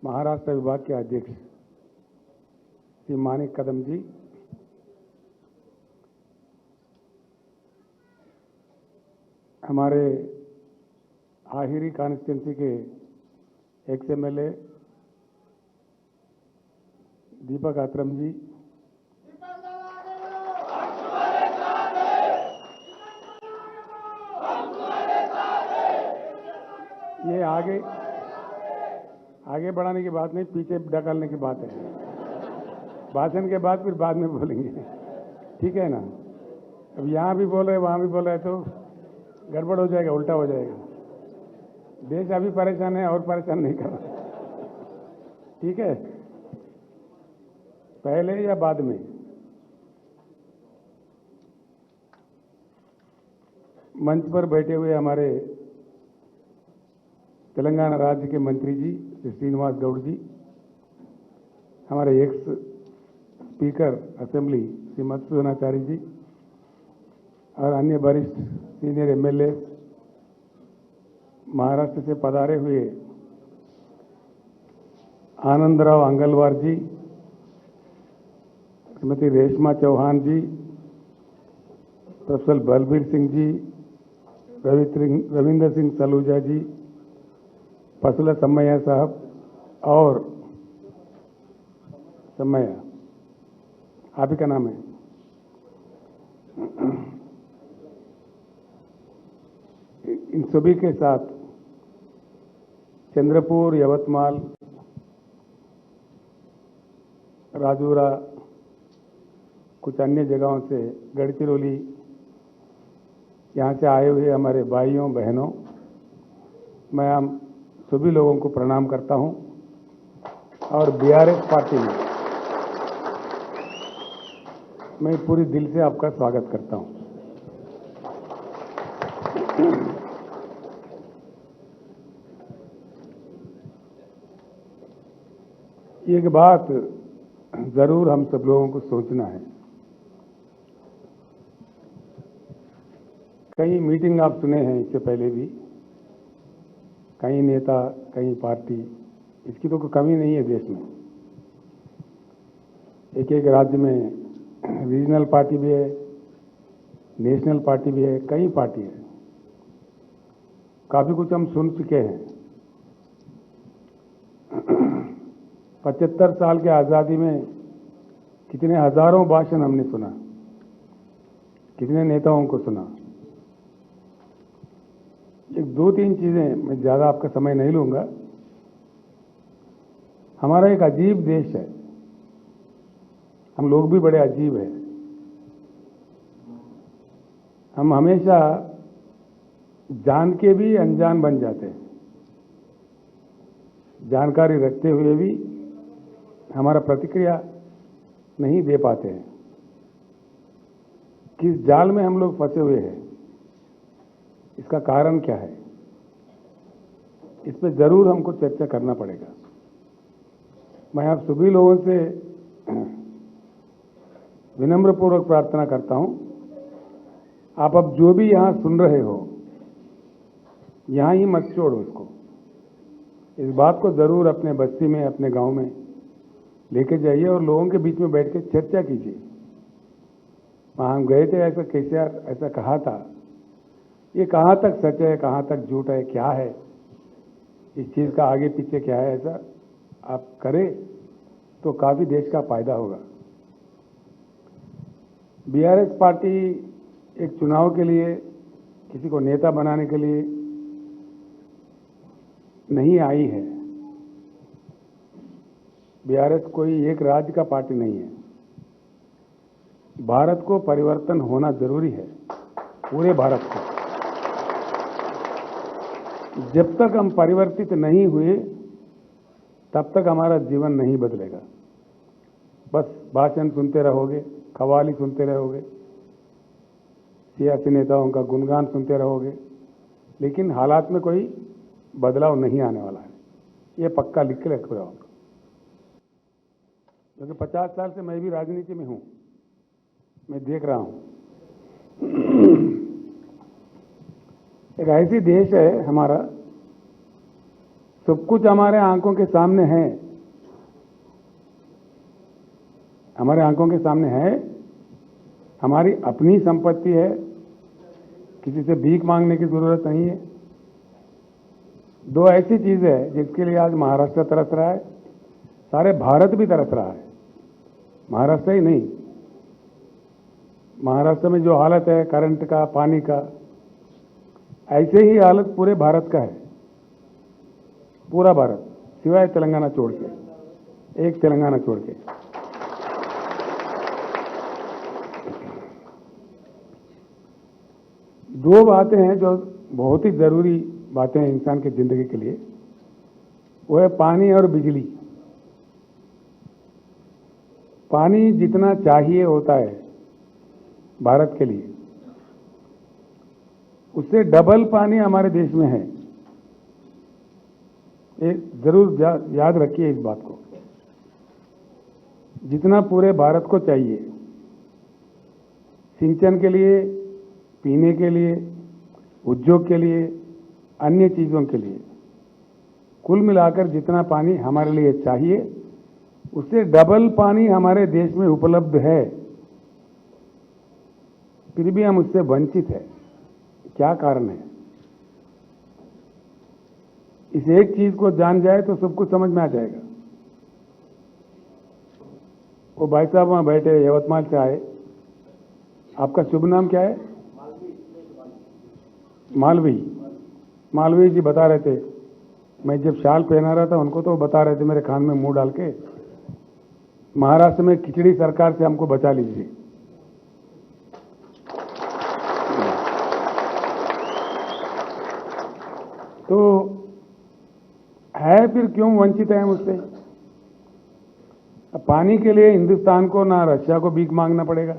महाराष्ट्र विभाग के अध्यक्ष श्री मानिक कदम जी, हमारे आहिरी कॉन्स्टिट्यूंसी के एक्स एमएलए दीपक आत्रम जी, ये आगे बढ़ाने की बात नहीं, पीछे ढकलने की बात है। भाषण के बाद फिर बाद में बोलेंगे, ठीक है ना। अब यहाँ भी बोल रहे वहाँ भी बोल रहे तो गड़बड़ हो जाएगा, उल्टा हो जाएगा। देश अभी परेशान है और परेशान नहीं कर रहा, ठीक है। पहले या बाद में मंच पर बैठे हुए हमारे तेलंगाना राज्य के मंत्री जी श्री श्रीनिवास गौड़ जी, हमारे एक्स स्पीकर असेंबली श्री मधुसूदनाचारी जी और अन्य वरिष्ठ सीनियर एमएलए, महाराष्ट्र से पधारे हुए आनंदराव अंगलवार जी, श्रीमती रेशमा चौहान जी, प्रोफेसर बलबीर सिंह जी, रविंद्र सिंह सलूजा जी, फसला सम्मैया साहब और सम्मैया, आप ही का नाम है। इन सभी के साथ चंद्रपुर, यवतमाल, राजूरा, कुछ अन्य जगहों से, गढ़चिरौली, यहाँ से आए हुए हमारे भाइयों बहनों, मैं हम सभी लोगों को प्रणाम करता हूं और बीआरएस पार्टी में मैं पूरी दिल से आपका स्वागत करता हूं। एक बात जरूर हम सब लोगों को सोचना है। कई मीटिंग आप सुने हैं इससे पहले भी, कई नेता, कई पार्टी, इसकी तो कोई कमी नहीं है देश में। एक एक राज्य में रीजनल पार्टी भी है, नेशनल पार्टी भी है, कई पार्टी है। काफी कुछ हम सुन चुके हैं। 75 साल के आज़ादी में कितने हजारों भाषण हमने सुना, कितने नेताओं को सुना। एक दो तीन चीजें, मैं ज्यादा आपका समय नहीं लूंगा। हमारा एक अजीब देश है, हम लोग भी बड़े अजीब हैं। हम हमेशा जान के भी अनजान बन जाते हैं, जानकारी रखते हुए भी हमारा प्रतिक्रिया नहीं दे पाते हैं। किस जाल में हम लोग फंसे हुए हैं, इसका कारण क्या है, इस पर जरूर हमको चर्चा करना पड़ेगा। मैं आप सभी लोगों से विनम्रपूर्वक प्रार्थना करता हूं, आप अब जो भी यहां सुन रहे हो, यहां ही मत छोड़ो इसको। इस बात को जरूर अपने बस्ती में, अपने गांव में लेके जाइए और लोगों के बीच में बैठ के चर्चा कीजिए। वहां हम गए थे, ऐसा केसीआर ऐसा कहा था, ये कहाँ तक सच है, कहाँ तक झूठ है, क्या है, इस चीज का आगे पीछे क्या है, ऐसा आप करें तो काफी देश का फायदा होगा। बीआरएस पार्टी एक चुनाव के लिए, किसी को नेता बनाने के लिए नहीं आई है। बीआरएस कोई एक राज्य का पार्टी नहीं है। भारत को परिवर्तन होना जरूरी है, पूरे भारत को। जब तक हम परिवर्तित नहीं हुए तब तक हमारा जीवन नहीं बदलेगा। बस भाषण सुनते रहोगे, कव्वाली सुनते रहोगे, सियासी नेताओं का गुणगान सुनते रहोगे, लेकिन हालात में कोई बदलाव नहीं आने वाला है। ये पक्का लिख के रखो आप, क्योंकि 50 साल से मैं भी राजनीति में हूं, मैं देख रहा हूं। एक ऐसी देश है हमारा, सब कुछ हमारे आंखों के सामने है, हमारे आंखों के सामने है, हमारी अपनी संपत्ति है, किसी से भीख मांगने की जरूरत नहीं है। दो ऐसी चीजें है जिसके लिए आज महाराष्ट्र तरस रहा है, सारे भारत भी तरस रहा है, महाराष्ट्र ही नहीं। महाराष्ट्र में जो हालत है करंट का, पानी का, ऐसे ही हालत पूरे भारत का है, पूरा भारत सिवाय तेलंगाना छोड़ के, एक तेलंगाना छोड़ के। दो बातें हैं जो बहुत ही जरूरी बातें हैं इंसान की जिंदगी के लिए, वो है पानी और बिजली। पानी जितना चाहिए होता है भारत के लिए, उससे डबल पानी हमारे देश में है। ये जरूर याद रखिए इस बात को। जितना पूरे भारत को चाहिए सिंचन के लिए, पीने के लिए, उद्योग के लिए, अन्य चीजों के लिए, कुल मिलाकर जितना पानी हमारे लिए चाहिए उससे डबल पानी हमारे देश में उपलब्ध है, फिर भी हम उससे वंचित हैं। क्या कारण है? इस एक चीज को जान जाए तो सब कुछ समझ में आ जाएगा। वो भाई साहब वहां बैठे यवतमाल से आए, आपका शुभ नाम क्या है? मालवी। मालवी जी बता रहे थे, मैं जब शाल पहना रहा था उनको तो बता रहे थे मेरे कान में मुंह डाल के, महाराष्ट्र में खिचड़ी सरकार से हमको बचा लीजिए। तो है फिर क्यों वंचित है हम उससे? अब पानी के लिए हिंदुस्तान को ना रशिया को भीख मांगना पड़ेगा,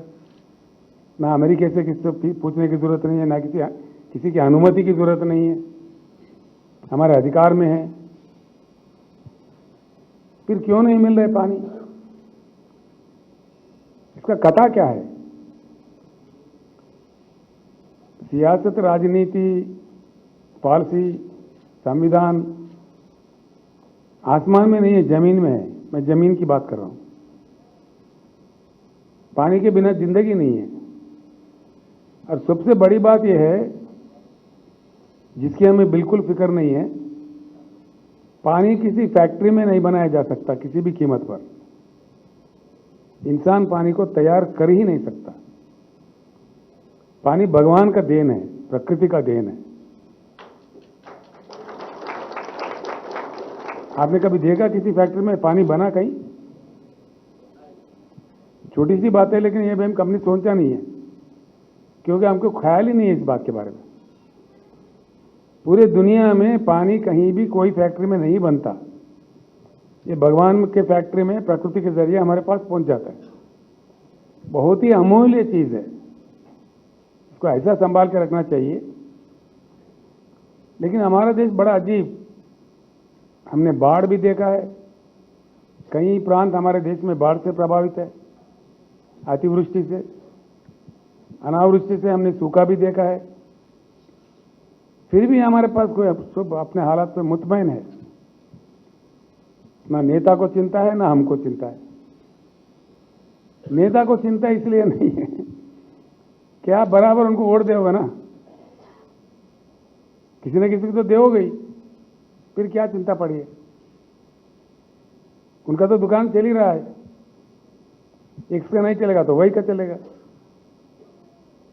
ना अमेरिका से किसी से पूछने की जरूरत नहीं है, ना किसी की अनुमति की जरूरत नहीं है, हमारे अधिकार में है। फिर क्यों नहीं मिल रहे पानी? इसका कथा क्या है? सियासत, राजनीति, पॉलिसी, संविधान आसमान में नहीं है, जमीन में है। मैं जमीन की बात कर रहा हूं। पानी के बिना जिंदगी नहीं है। और सबसे बड़ी बात यह है जिसकी हमें बिल्कुल फिक्र नहीं है, पानी किसी फैक्ट्री में नहीं बनाया जा सकता किसी भी कीमत पर। इंसान पानी को तैयार कर ही नहीं सकता। पानी भगवान का देन है, प्रकृति का देन है। आपने कभी देखा किसी फैक्ट्री में पानी बना कहीं? छोटी सी बात है, लेकिन ये भी हम कभी सोचा नहीं है, क्योंकि हमको ख्याल ही नहीं है इस बात के बारे में। पूरे दुनिया में पानी कहीं भी कोई फैक्ट्री में नहीं बनता, ये भगवान के फैक्ट्री में प्रकृति के जरिए हमारे पास पहुंच जाता है। बहुत ही अमूल्य चीज है, इसको ऐसा संभाल के रखना चाहिए। लेकिन हमारा देश बड़ा अजीब, हमने बाढ़ भी देखा है, कई प्रांत हमारे देश में बाढ़ से प्रभावित है, अतिवृष्टि से, अनावृष्टि से हमने सूखा भी देखा है। फिर भी हमारे पास कोई सब अपने हालात पे मुतमईन है। ना नेता को चिंता है, ना हमको चिंता है। नेता को चिंता इसलिए नहीं है कि आप बराबर उनको वोट दोगे ना, किसी न किसी को तो दोगे ही, फिर क्या चिंता पड़ी है? उनका तो दुकान चल ही रहा है, एक से नहीं चलेगा तो वही का चलेगा।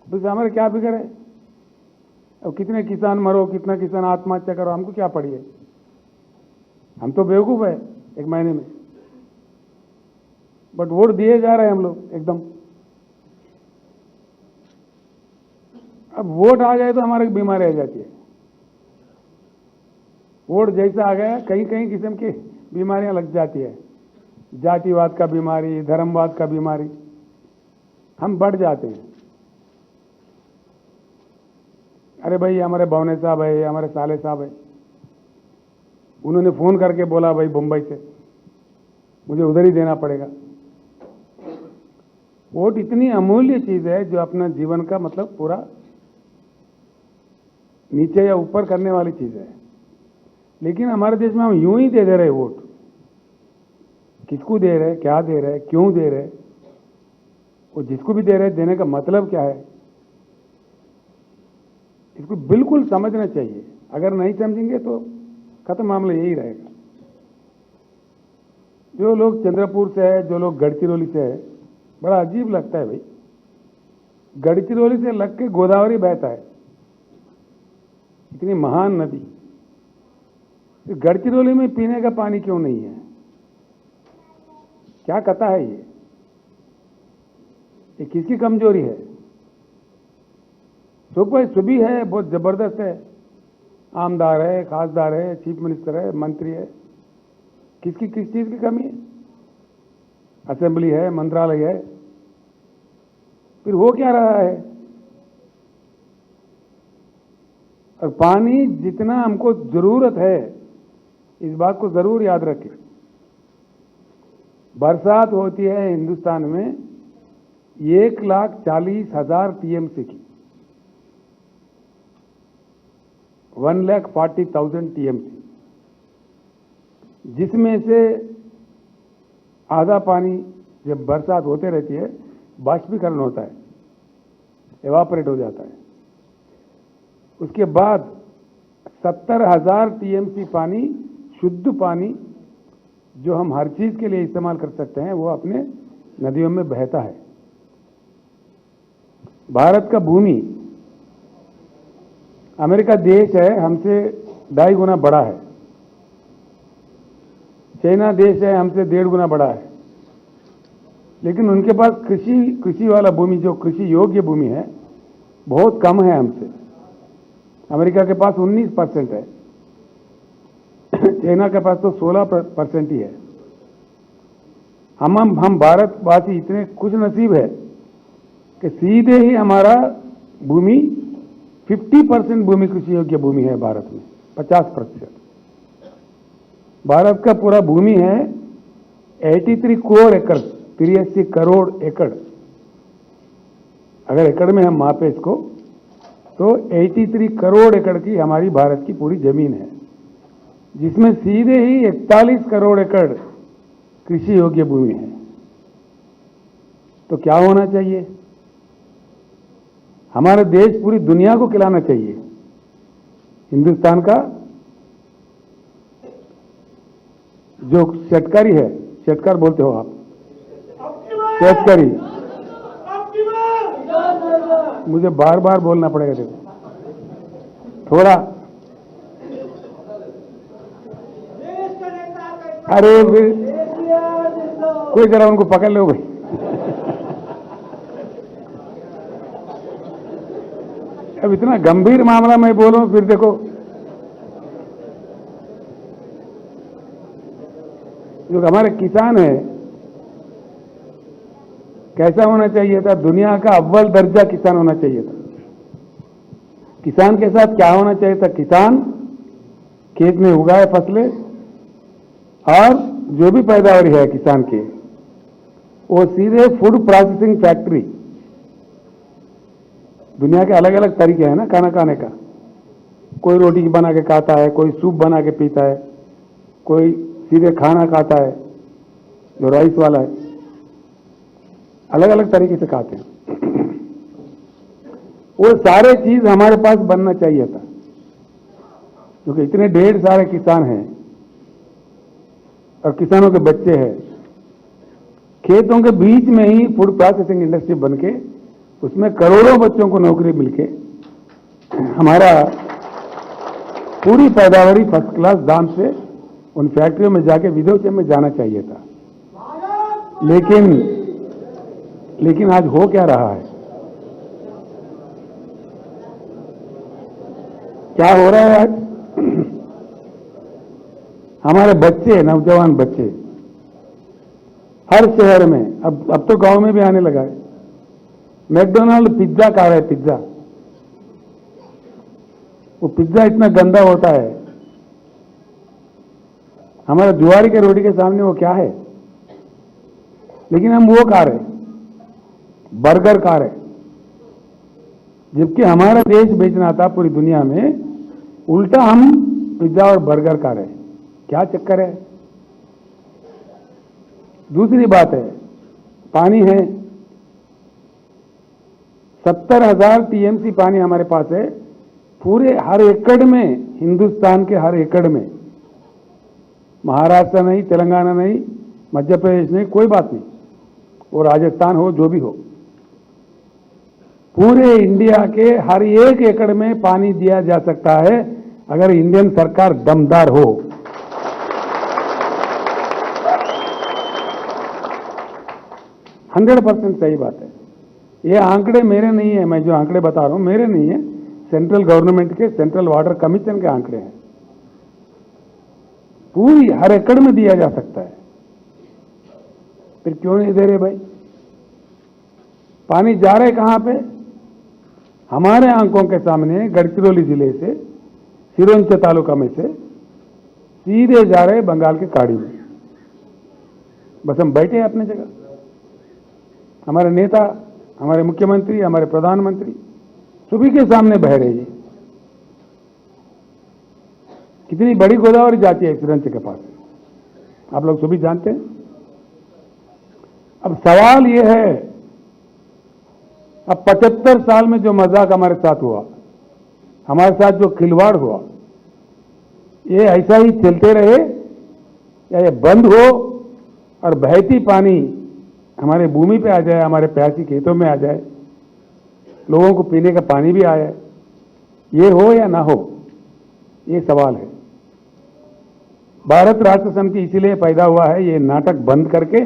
तो हमारे क्या बिगड़ है? अब कितने किसान मरो, कितना किसान आत्महत्या करो, हमको क्या पड़ी है? हम तो बेवकूफ है एक महीने में, बट वोट दिए जा रहे हैं हम लोग एकदम। अब वोट आ जाए तो हमारे बीमारी आ जाती है। वोट जैसा आ गया, कई कई किस्म की बीमारियां लग जाती है, जातिवाद का बीमारी, धर्मवाद का बीमारी, हम बढ़ जाते हैं। अरे भाई हमारे भवने साहब है, हमारे साले साहब है, उन्होंने फोन करके बोला भाई मुंबई से, मुझे उधर ही देना पड़ेगा। वोट इतनी अमूल्य चीज है जो अपना जीवन का मतलब पूरा नीचे या ऊपर करने वाली चीज है। लेकिन हमारे देश में हम यूं ही दे रहे वोट। किसको दे रहे, क्या दे रहे, क्यों दे रहे, वो जिसको भी दे रहे देने का मतलब क्या है, इसको बिल्कुल समझना चाहिए। अगर नहीं समझेंगे तो खत्म मामला यही रहेगा। जो लोग चंद्रपुर से है, जो लोग गढ़चिरौली से है, बड़ा अजीब लगता है भाई। गढ़चिरौली से लग के गोदावरी बहता है, इतनी महान नदी, गढ़चिरौली में पीने का पानी क्यों नहीं है? क्या कथा है ये किसकी कमजोरी है? सुख भाई सुबह है, बहुत जबरदस्त है, आमदार है, खासदार है, चीफ मिनिस्टर है, मंत्री है, किस चीज की कमी है? असेंबली है, मंत्रालय है, फिर हो क्या रहा है? और पानी जितना हमको जरूरत है, इस बात को जरूर याद रखें। बरसात होती है हिंदुस्तान में 1,40,000 टीएमसी की, 1,40,000 टीएमसी, जिसमें से आधा पानी जब बरसात होते रहती है बाष्पीकरण होता है, एवापोरेट हो जाता है। उसके बाद 70,000 टीएमसी पानी, शुद्ध पानी, जो हम हर चीज के लिए इस्तेमाल कर सकते हैं, वो अपने नदियों में बहता है। भारत का भूमि, अमेरिका देश है, हमसे 2.5 गुना बड़ा है। चाइना देश है, हमसे 1.5 गुना बड़ा है। लेकिन उनके पास कृषि वाला भूमि, जो कृषि योग्य भूमि है, बहुत कम है हमसे। अमेरिका के पास 19% है, चाइना के पास तो 16% ही है। हम भारतवासी इतने खुश नसीब है कि सीधे ही हमारा भूमि 50% भूमि कृषि योग्य भूमि है भारत में, 50%। भारत का पूरा भूमि है 83 करोड़ एकड़, 83 करोड़ एकड़। अगर एकड़ में हम मापे इसको तो 83 करोड़ एकड़ की हमारी भारत की पूरी जमीन है, जिसमें सीधे ही 41 करोड़ एकड़ कृषि योग्य भूमि है। तो क्या होना चाहिए? हमारा देश पूरी दुनिया को खिलाना चाहिए। हिंदुस्तान का जो शेतकारी है, शेतकार बोलते हो आप, शेतकारी, मुझे बार बार बोलना पड़ेगा, देखो थोड़ा, अरे कोई जरा उनको पकड़ लो भाई। अब इतना गंभीर मामला मैं बोलूं, फिर देखो जो हमारे किसान है, कैसा होना चाहिए था? दुनिया का अव्वल दर्जा किसान होना चाहिए था। किसान के साथ क्या होना चाहिए था? किसान खेत में उगाए फसलें, और जो भी पैदावारी है किसान की, वो सीधे फूड प्रोसेसिंग फैक्ट्री, दुनिया के अलग अलग तरीके हैं ना खाना खाने का। कोई रोटी बना के खाता है, कोई सूप बना के पीता है, कोई सीधे खाना खाता है जो राइस वाला है, अलग अलग तरीके से खाते हैं। वो सारे चीज हमारे पास बनना चाहिए था, क्योंकि इतने ढेर सारे किसान हैं और किसानों के बच्चे हैं। खेतों के बीच में ही फूड प्रोसेसिंग इंडस्ट्री बनके उसमें करोड़ों बच्चों को नौकरी मिलके हमारा पूरी पैदावारी फर्स्ट क्लास दाम से उन फैक्ट्रियों में जाके विदेशों में जाना चाहिए था। लेकिन आज हो क्या रहा है? क्या हो रहा है आज? हमारे बच्चे, नौजवान बच्चे हर शहर में, अब तो गांव में भी आने लगा है, मैकडोनाल्ड पिज्जा खा रहे हैं। पिज्जा, वो पिज्जा इतना गंदा होता है, हमारा ज्वारी के रोटी के सामने वो क्या है? लेकिन हम वो खा रहे, बर्गर खा रहे, जबकि हमारा देश बेचना था पूरी दुनिया में। उल्टा हम पिज्जा और बर्गर खा रहे हैं। क्या चक्कर है? दूसरी बात है, पानी है, 70,000 टीएमसी पानी हमारे पास है पूरे हर एकड़ में, हिंदुस्तान के हर एकड़ में। महाराष्ट्र नहीं, तेलंगाना नहीं, मध्य प्रदेश नहीं, कोई बात नहीं, वो राजस्थान हो, जो भी हो, पूरे इंडिया के हर एक एकड़ में पानी दिया जा सकता है अगर इंडियन सरकार दमदार हो। हंड्रेड % सही बात है। ये आंकड़े मेरे नहीं है, मैं जो आंकड़े बता रहा हूं मेरे नहीं है, सेंट्रल गवर्नमेंट के, सेंट्रल वाटर कमीशन के आंकड़े हैं। पूरी हर एकड़ में दिया जा सकता है, फिर क्यों नहीं दे रहे भाई? पानी जा रहे कहां पे? हमारे आंखों के सामने गढ़चिरौली जिले से, सिरोंच तालुका में से सीधे जा रहे बंगाल की खाड़ी में। बस हम बैठे हैं अपनी जगह, हमारे नेता, हमारे मुख्यमंत्री, हमारे प्रधानमंत्री सभी के सामने बह रही है। कितनी बड़ी गोदावरी जाती है सिरोंच के पास, आप लोग सभी जानते हैं। अब सवाल यह है, अब 75 साल में जो मजाक हमारे साथ हुआ, हमारे साथ जो खिलवाड़ हुआ, ये ऐसा ही चलते रहे या ये बंद हो और बहती पानी हमारे भूमि पे आ जाए, हमारे प्यासी खेतों में आ जाए, लोगों को पीने का पानी भी आए, ये हो या ना हो, ये सवाल है। भारत राष्ट्र समिति इसीलिए पैदा हुआ है, ये नाटक बंद करके,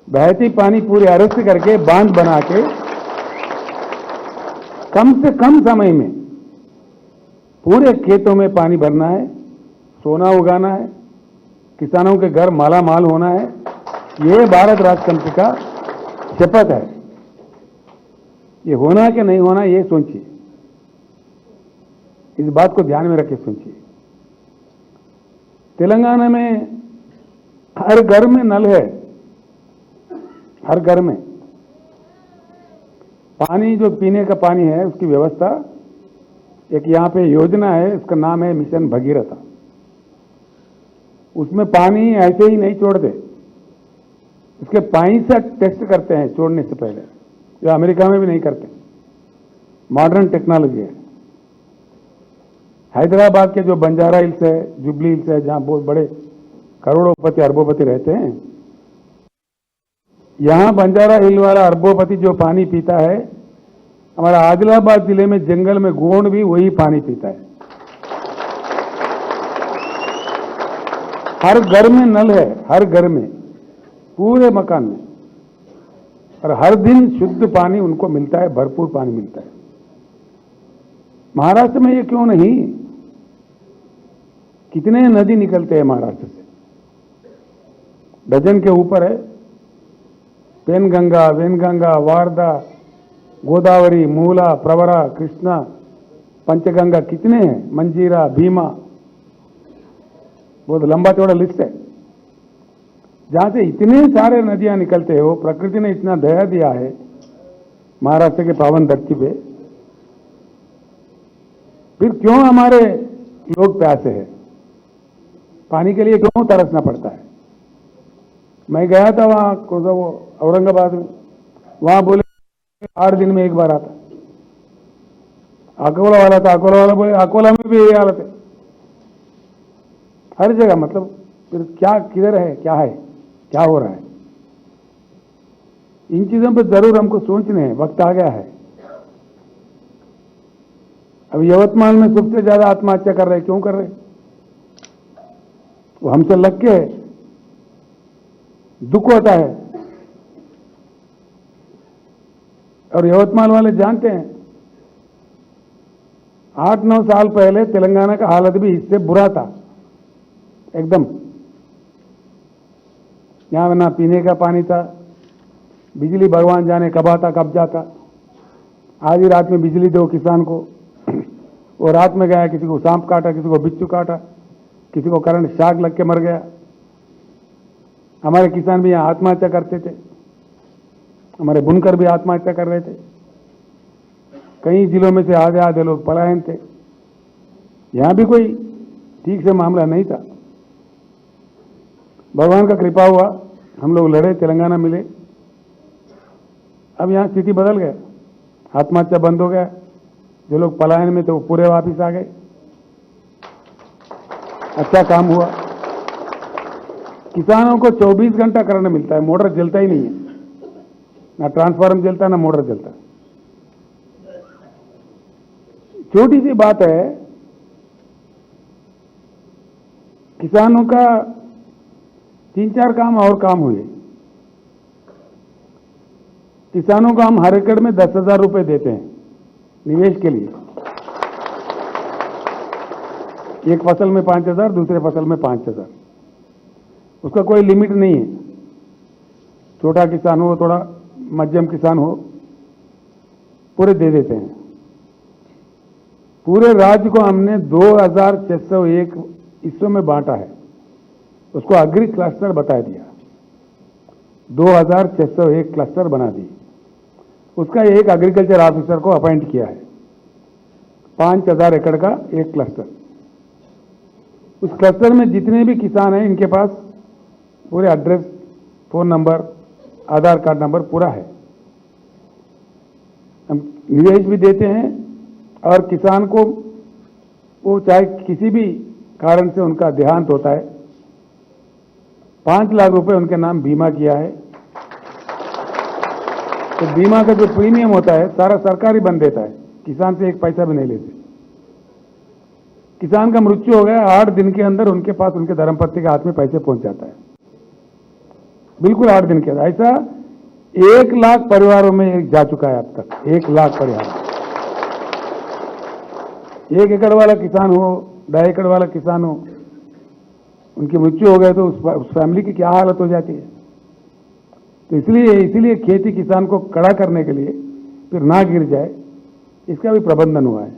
बहती पानी पूरे अरेस्ट करके, बांध बना के कम से कम समय में पूरे खेतों में पानी भरना है, सोना उगाना है, किसानों के घर माला माल होना है। ये भारत राष्ट्र समिति का शपथ है। ये होना कि नहीं होना, ये सोचिए, इस बात को ध्यान में रख के सोचिए। तेलंगाना में हर घर में नल है, हर घर में पानी, जो पीने का पानी है उसकी व्यवस्था, एक यहां पे योजना है, उसका नाम है मिशन भगीरथा। उसमें पानी ऐसे ही नहीं छोड़ते, उसके 65 टेस्ट करते हैं छोड़ने से पहले, जो अमेरिका में भी नहीं करते। मॉडर्न टेक्नोलॉजी है। हैदराबाद के जो बंजारा हिल्स है, जुबली हिल्स है, जहां बहुत बड़े करोड़ोंपति अरबोपति रहते हैं, यहां बंजारा हिल वाला अरबोपति जो पानी पीता है, हमारा आदिलाबाद जिले में जंगल में गोंड भी वही पानी पीता है। हर घर में नल है, हर घर में, पूरे मकान में, और हर दिन शुद्ध पानी उनको मिलता है, भरपूर पानी मिलता है। महाराष्ट्र में ये क्यों नहीं? कितने नदी निकलते हैं महाराष्ट्र से, डजन के ऊपर है। पेनगंगा, वेनगंगा, वारदा, गोदावरी, मूला, प्रवरा, कृष्णा, पंचगंगा, कितने हैं, मंजीरा, भीमा, बहुत लंबा चौड़ा लिस्ट है। जहां से इतने सारे नदियां निकलते हो, प्रकृति ने इतना दया दिया है महाराष्ट्र के पावन धरती पे, फिर क्यों हमारे लोग प्यासे हैं? पानी के लिए क्यों तरसना पड़ता है? मैं गया था वहां, वो औरंगाबाद में, वहां बोले 8 दिन में एक बार आता। अकोला वाला था, अकोला वाला बोले अकोला में भी यही हालत है, हर जगह। मतलब फिर क्या, किधर है, क्या है, क्या हो रहा है? इन चीजों पर जरूर हमको सोचने हैं, वक्त आ गया है। अब यवतमाल में सबसे ज्यादा आत्महत्या कर रहे, क्यों कर रहे? वो हमसे लग के दुख होता है। और यवतमाल वाले जानते हैं, 8-9 साल पहले तेलंगाना का हालत भी इससे बुरा था एकदम। यहां ना पीने का पानी था, बिजली भगवान जाने कब आता कब जाता। आधी रात में बिजली दो किसान को, वो रात में गया, किसी को सांप काटा, किसी को बिच्छू काटा, किसी को करंट शाक लग के मर गया। हमारे किसान भी यहाँ आत्महत्या करते थे, हमारे बुनकर भी आत्महत्या कर रहे थे। कई जिलों में से आधे आधे लोग पलायन थे। यहां भी कोई ठीक से मामला नहीं था। भगवान का कृपा हुआ, हम लोग लड़े, तेलंगाना मिले। अब यहाँ स्थिति बदल गया, आत्महत्या बंद हो गया, जो लोग पलायन में थे वो पूरे वापिस आ गए। अच्छा काम हुआ। किसानों को 24 घंटा करंट मिलता है, मोटर जलता ही नहीं है, ना ट्रांसफार्मर जलता ना मोटर जलता। छोटी सी बात है, किसानों का 3-4 काम और काम हुए। किसानों को हम हर एकड़ में 10,000 रुपए देते हैं निवेश के लिए। एक फसल में 5,000, दूसरे फसल में 5,000। उसका कोई लिमिट नहीं है, छोटा किसान हो, थोड़ा मध्यम किसान हो, पूरे दे देते हैं। पूरे राज्य को हमने 2,601 हिस्सों में बांटा है, उसको अग्री क्लस्टर बता दिया। 2,601 क्लस्टर बना दिए। उसका एक एग्रीकल्चर ऑफिसर को अपॉइंट किया है, 5,000 एकड़ का एक क्लस्टर। उस क्लस्टर में जितने भी किसान हैं, इनके पास पूरे एड्रेस, फोन नंबर, आधार कार्ड नंबर पूरा है। हम निवेश भी देते हैं और किसान को वो चाहे किसी भी कारण से उनका देहांत होता है, 5 लाख रुपए उनके नाम बीमा किया है। तो बीमा का जो प्रीमियम होता है सारा सरकार ही बन देता है, किसान से एक पैसा भी नहीं लेते। किसान का मृत्यु हो गया, 8 दिन के अंदर उनके पास उनके धर्मपत्नी के हाथ में पैसे पहुंच जाता है, बिल्कुल 8 दिन के अंदर। ऐसा 1 लाख परिवारों में जा चुका है अब तक, 1 लाख परिवार। 1 एकड़ वाला किसान हो, 2.5 एकड़ वाला किसान हो, उनकी मृत्यु हो गए तो उस फैमिली की क्या हालत हो जाती है। तो इसीलिए खेती किसान को कड़ा करने के लिए, फिर ना गिर जाए, इसका भी प्रबंधन हुआ है।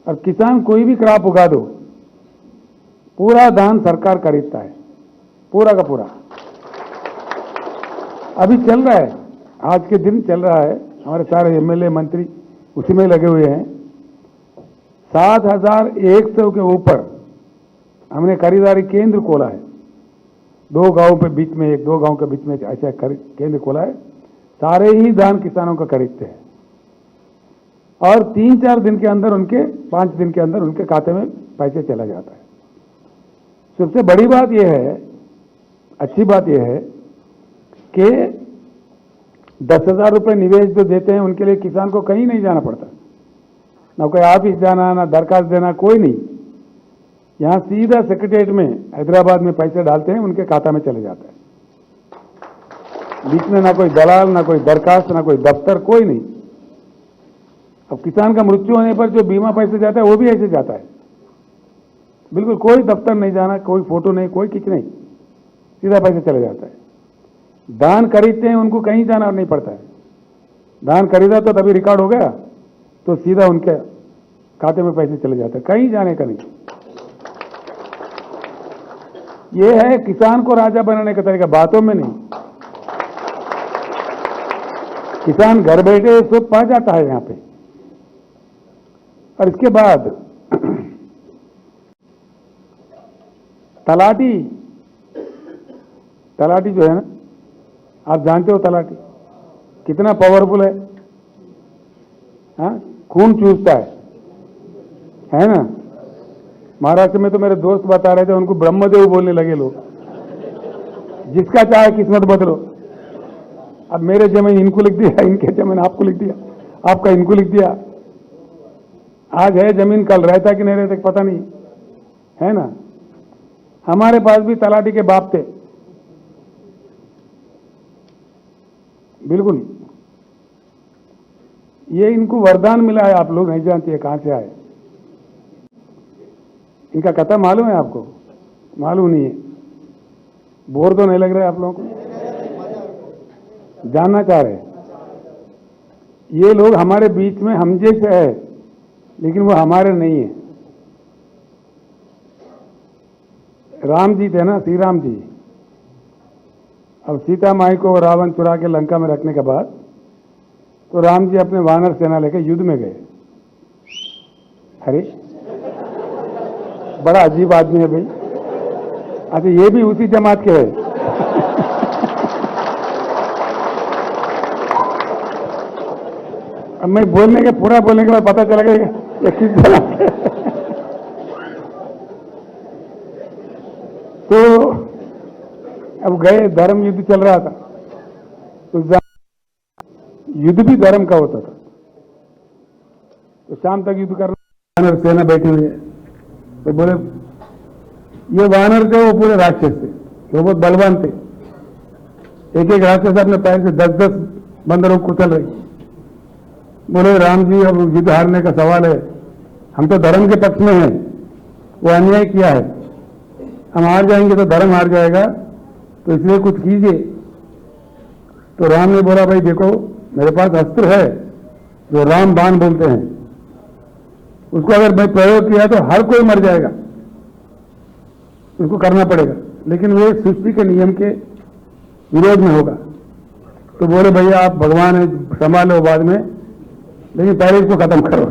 और किसान कोई भी क्रॉप उगा दो, पूरा धान सरकार खरीदता है, पूरा का पूरा। अभी चल रहा है, आज के दिन चल रहा है, हमारे सारे एमएलए मंत्री उसी में लगे हुए हैं। 7,100 के ऊपर हमने खरीदारी केंद्र खोला है। 2 गांवों पे बीच में, 2 गांव के बीच में ऐसा केंद्र खोला है। सारे ही धान किसानों का खरीदते हैं और 3-4 दिन के अंदर उनके, 5 दिन के अंदर उनके खाते में पैसे चला जाता है। सबसे बड़ी बात यह है, अच्छी बात यह है कि 10,000 रुपए निवेश जो देते हैं उनके लिए किसान को कहीं नहीं जाना पड़ता, ना कोई ऑफिस जाना, ना दरखास्त देना, कोई नहीं। यहां सीधा सेक्रेटरीट में हैदराबाद में पैसे डालते हैं, उनके खाता में चले जाता है। बीच में ना कोई दलाल, ना कोई दरखास्त, ना कोई दफ्तर, कोई नहीं। अब किसान का मृत्यु होने पर जो बीमा पैसे जाता है वो भी ऐसे जाता है, बिल्कुल कोई दफ्तर नहीं जाना, कोई फोटो नहीं, कोई कुछ नहीं, सीधा पैसे चले जाता है। धान खरीदते हैं, उनको कहीं जाना नहीं पड़ता है। धान खरीदा तो तभी रिकॉर्ड हो गया, तो सीधा उनके खाते में पैसे चले जाते हैं, कहीं जाने का नहीं। ये है किसान को राजा बनाने का तरीका, बातों में नहीं। किसान घर बैठे सब पा जाता है यहां पे। और इसके बाद तलाटी जो है ना, आप जानते हो तलाटी कितना पावरफुल है, हाँ? खून चूसता है ना। महाराष्ट्र में तो मेरे दोस्त बता रहे थे, उनको ब्रह्मदेव बोलने लगे लोग, जिसका चाहे किस्मत बदलो। अब मेरे जमीन इनको लिख दिया, इनके जमीन आपको लिख दिया, आपका इनको लिख दिया। आज है जमीन, कल रहता कि नहीं रहता पता नहीं, है ना। हमारे पास भी तलाटी के बाप थे, बिल्कुल। ये इनको वरदान मिला है, आप लोग नहीं जानते कहां से आए। इनका कथा मालूम है आपको? मालूम नहीं है? बोर तो नहीं लग रहा है आप लोगों को? जानना चाह रहे? ये लोग हमारे बीच में हम जैसे है, लेकिन वो हमारे नहीं है। राम जी थे ना, श्री राम जी। अब सीता माई को रावण चुरा के लंका में रखने के बाद तो राम जी अपने वानर सेना लेकर युद्ध में गए। अरे बड़ा अजीब आदमी है भाई। अच्छा, ये भी उसी जमात के है। अब मैं बोलने के पूरा बोलने के बाद पता चला गया ये किस जमात के है। तो अब गए, धर्म युद्ध चल रहा था। उस युद्ध भी धर्म का होता था। तो शाम तक युद्ध कर रहे, वानर सेना बैठी हुई है। तो बोले, ये वानर थे, वो पूरे राक्षस थे, वो बहुत बलवान थे। एक एक राक्षस अपने पैर से 10-10 बंदरों को कुचल रही। बोले, राम जी, अब युद्ध हारने का सवाल है, हम तो धर्म के पक्ष में हैं, वो अन्याय किया है, हम हार जाएंगे तो धर्म हार जाएगा, तो इसलिए कुछ कीजिए। तो राम ने बोला, भाई देखो, मेरे पास अस्त्र है जो राम बाण बोलते हैं, उसको अगर मैं प्रयोग किया तो हर कोई मर जाएगा, उसको करना पड़ेगा, लेकिन वो सृष्टि के नियम के विरोध में होगा। तो बोले, भैया आप भगवान है, संभालो बाद में, लेकिन पहले इसको खत्म करो।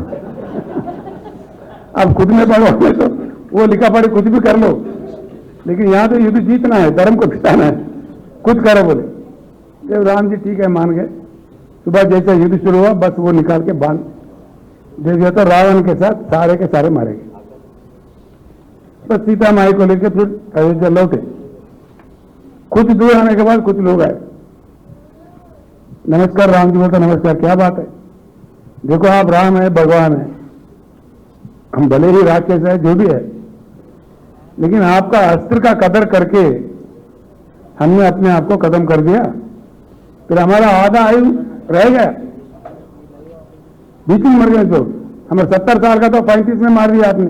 अब खुद में पढ़ो तो वो लिखा पढ़ी कुछ भी कर लो, लेकिन यहां तो युद्ध जीतना है, धर्म को जिताना है, कुछ करो। बोले जब राम जी ठीक है मान गए। सुबह जैसे युद्ध शुरू हुआ, बस वो निकाल के बांध दे दिया, तो रावण के साथ सारे के सारे मारे गए। बस सीता माई को लेकर फिर अयोध्या लौटे। कुछ दूर आने के बाद कुछ लोग आए, नमस्कार। राम जी बोलते, नमस्कार, क्या बात है? देखो आप राम है, भगवान है, हम भले ही राक्षस है, जो भी है, लेकिन आपका अस्त्र का कदर करके हमने अपने आप को खत्म कर दिया, फिर हमारा आधा आयु रह गया, बीच में मर गए। तो हमें 70 साल का तो 35 में मार दिया आपने,